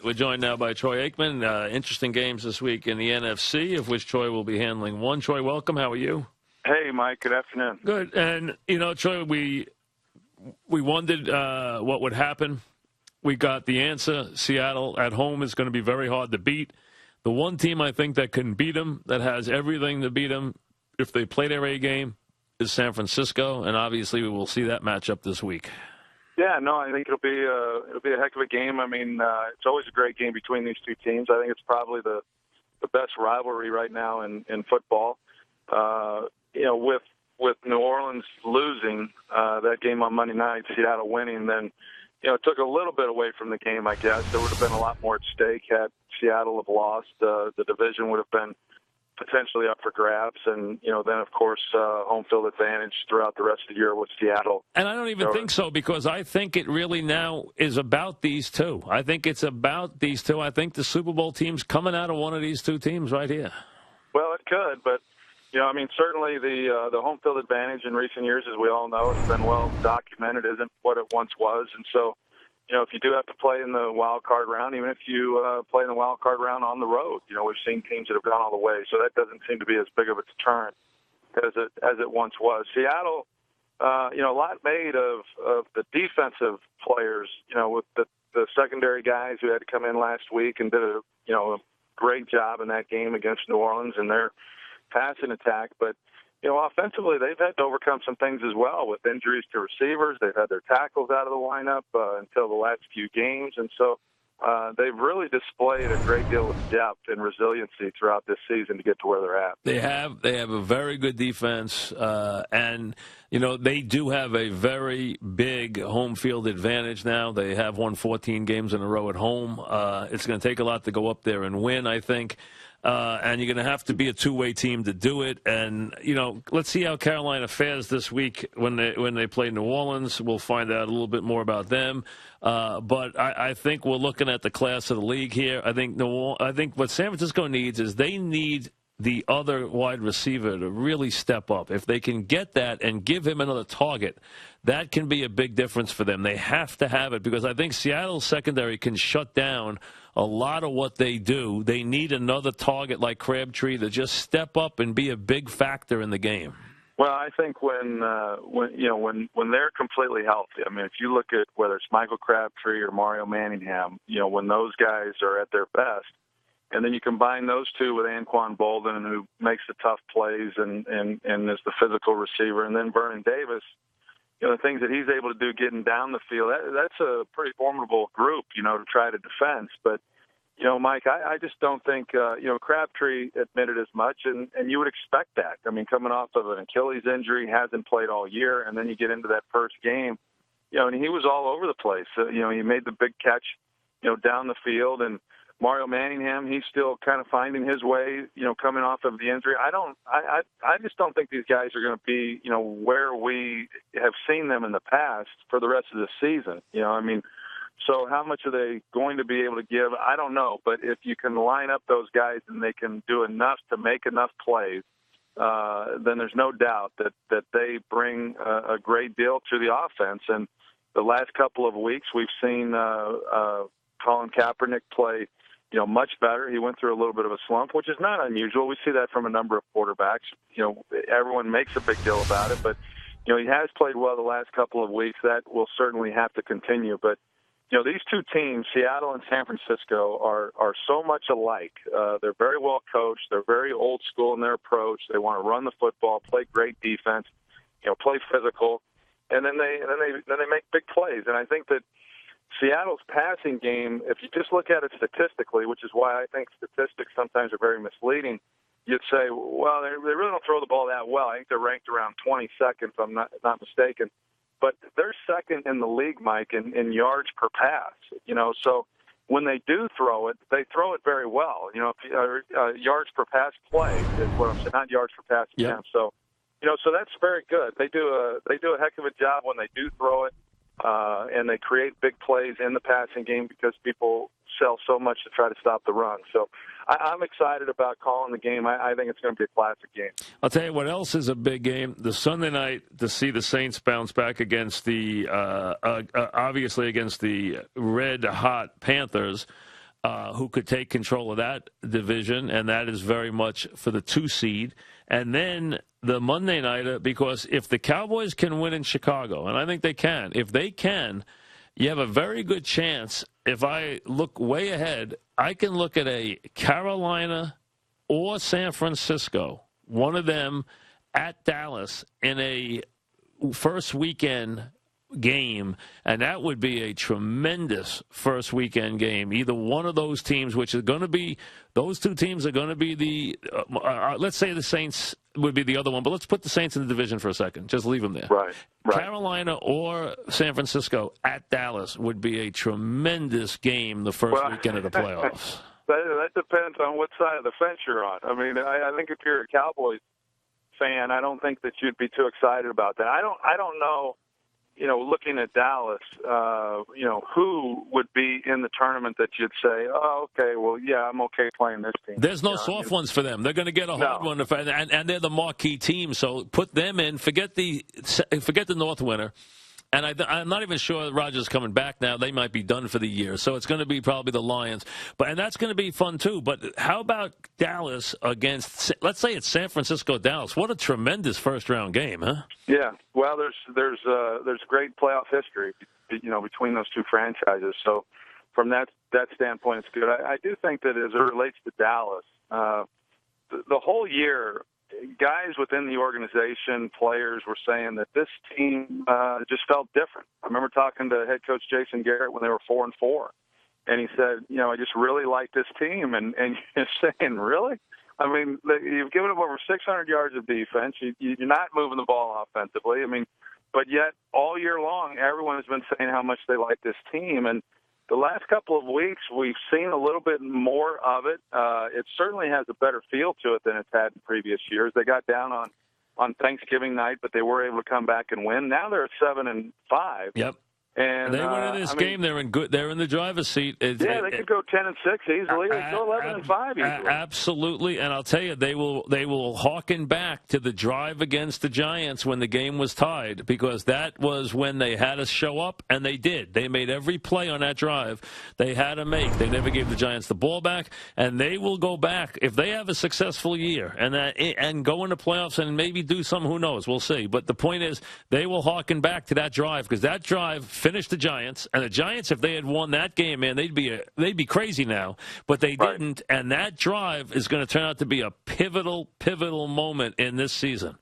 We're joined now by Troy Aikman. Interesting games this week in the NFC, of which Troy will be handling one. Troy, welcome. How are you? Hey, Mike. Good afternoon. Good. And, Troy, we wondered what would happen. We got the answer. Seattle at home is going to be very hard to beat. The one team I think that can beat them, that has everything to beat them, if they play their A game, is San Francisco. And obviously we will see that matchup this week. Yeah, no, I think it'll be a heck of a game. I mean, it's always a great game between these two teams. I think it's probably the best rivalry right now in football. With New Orleans losing that game on Monday night, Seattle winning, then it took a little bit away from the game. I guess there would have been a lot more at stake had Seattle have lost. The division would have been potentially up for grabs, and then of course home field advantage throughout the rest of the year with Seattle. And I don't even think so, because I think it really now is about these two. I think it's about these two. I think the Super Bowl team's coming out of one of these two teams right here. Well, it could, but certainly the home field advantage in recent years, as we all know, has been well documented, isn't what it once was, and so. If you do have to play in the wild card round, even if you play in the wild card round on the road, we've seen teams that have gone all the way. So that doesn't seem to be as big of a deterrent as it once was. Seattle, a lot made of the defensive players, with the secondary guys who had to come in last week and did a great job in that game against New Orleans and their passing attack. But offensively, they've had to overcome some things as well with injuries to receivers. They've had their tackles out of the lineup until the last few games. And so they've really displayed a great deal of depth and resiliency throughout this season to get to where they're at. They have a very good defense, and they do have a very big home field advantage now. They have won 14 games in a row at home. It's going to take a lot to go up there and win, I think. And you're going to have to be a two-way team to do it. And, let's see how Carolina fares this week when they play New Orleans. We'll find out a little bit more about them. But I think we're looking at the class of the league here. I think what San Francisco needs is they need the other wide receiver to really step up. If they can get that and give him another target, that can be a big difference for them. They have to have it, because I think Seattle's secondary can shut down a lot of what they do. They need another target like Crabtree to just step up and be a big factor in the game. Well, I think when they're completely healthy, I mean, if you look at whether it's Michael Crabtree or Mario Manningham, when those guys are at their best, and then you combine those two with Anquan Bolden, who makes the tough plays and is the physical receiver, and then Vernon Davis, the things that he's able to do getting down the field, that's a pretty formidable group, to try to defense. But, Mike, I just don't think, Crabtree admitted as much, and you would expect that. I mean, coming off of an Achilles injury, hasn't played all year, and then you get into that first game, and he was all over the place. He made the big catch, down the field, and Mario Manningham, he's still kind of finding his way, coming off of the injury. I just don't think these guys are going to be, where we have seen them in the past for the rest of the season. So how much are they going to be able to give? I don't know. But if you can line up those guys and they can do enough to make enough plays, then there's no doubt that they bring a great deal to the offense. And the last couple of weeks, we've seen Colin Kaepernick play much better. He went through a little bit of a slump, which is not unusual. We see that from a number of quarterbacks. Everyone makes a big deal about it, but, he has played well the last couple of weeks. That will certainly have to continue. But, these two teams, Seattle and San Francisco, are so much alike. They're very well coached. They're very old school in their approach. They want to run the football, play great defense, play physical, and then they make big plays. And I think that Seattle's passing game, if you just look at it statistically, which is why I think statistics sometimes are very misleading, you'd say, well, they really don't throw the ball that well. I think they're ranked around 22nd, if I'm not mistaken. But they're second in the league, Mike, in yards per pass. So when they do throw it, they throw it very well. Yards per pass play is what I'm saying, not yards per pass attempt. So, so that's very good. They do a heck of a job when they do throw it. And they create big plays in the passing game because people sell so much to try to stop the run. So I'm excited about calling the game. I think it's going to be a classic game. I'll tell you what else is a big game. The Sunday night to see the Saints bounce back against the obviously against the red-hot Panthers. who could take control of that division, and that is very much for the 2 seed. And then the Monday nighter, because if the Cowboys can win in Chicago, and I think they can, if they can, you have a very good chance. If I look way ahead, I can look at a Carolina or San Francisco, one of them at Dallas in a first weekend game, and that would be a tremendous first weekend game. Either one of those teams, which is going to be, those 2 teams are going to be the, let's say the Saints would be the other one, but let's put the Saints in the division for a second. Just leave them there. Right. Carolina or San Francisco at Dallas would be a tremendous game the first weekend of the playoffs. That depends on what side of the fence you're on. I mean, I think if you're a Cowboys fan, I don't think that you'd be too excited about that. I don't know. Looking at Dallas, who would be in the tournament that you'd say, oh, okay, well, yeah, I'm okay playing this team. There's no soft ones for them. They're going to get a hard one, and they're the marquee team. So put them in. Forget the North winner. And I'm not even sure Rodgers coming back now. They might be done for the year. So it's going to be probably the Lions. And that's going to be fun, too. But how about Dallas against, let's say it's San Francisco-Dallas. What a tremendous first-round game, huh? Yeah. Well, there's great playoff history, between those 2 franchises. So from that standpoint, it's good. I do think that as it relates to Dallas, the whole year, guys within the organization, players were saying that this team just felt different. I remember talking to head coach Jason Garrett when they were 4-4, and he said, I just really like this team. And you're saying, really? I mean, you've given up over 600 yards of defense. You're not moving the ball offensively. I mean, but yet all year long, everyone has been saying how much they like this team. And the last couple of weeks, we've seen a little bit more of it. It certainly has a better feel to it than it's had in previous years. They got down on Thanksgiving night, but they were able to come back and win. Now they're at 7-5. Yep. And they win in this game. They're in good. They're in the driver's seat. They could go 10-6 easily. They go 11-5 easily. Absolutely, and I'll tell you, they will harken back to the drive against the Giants when the game was tied, because that was when they had to show up, and they did. They made every play on that drive they had to make. They never gave the Giants the ball back, and they will go back if they have a successful year and go into playoffs and maybe do something. Who knows? We'll see. But the point is, they will harken back to that drive, because that drive finished the Giants, and the Giants, if they had won that game, man, they'd be crazy now, but they didn't, and that drive is going to turn out to be a pivotal moment in this season.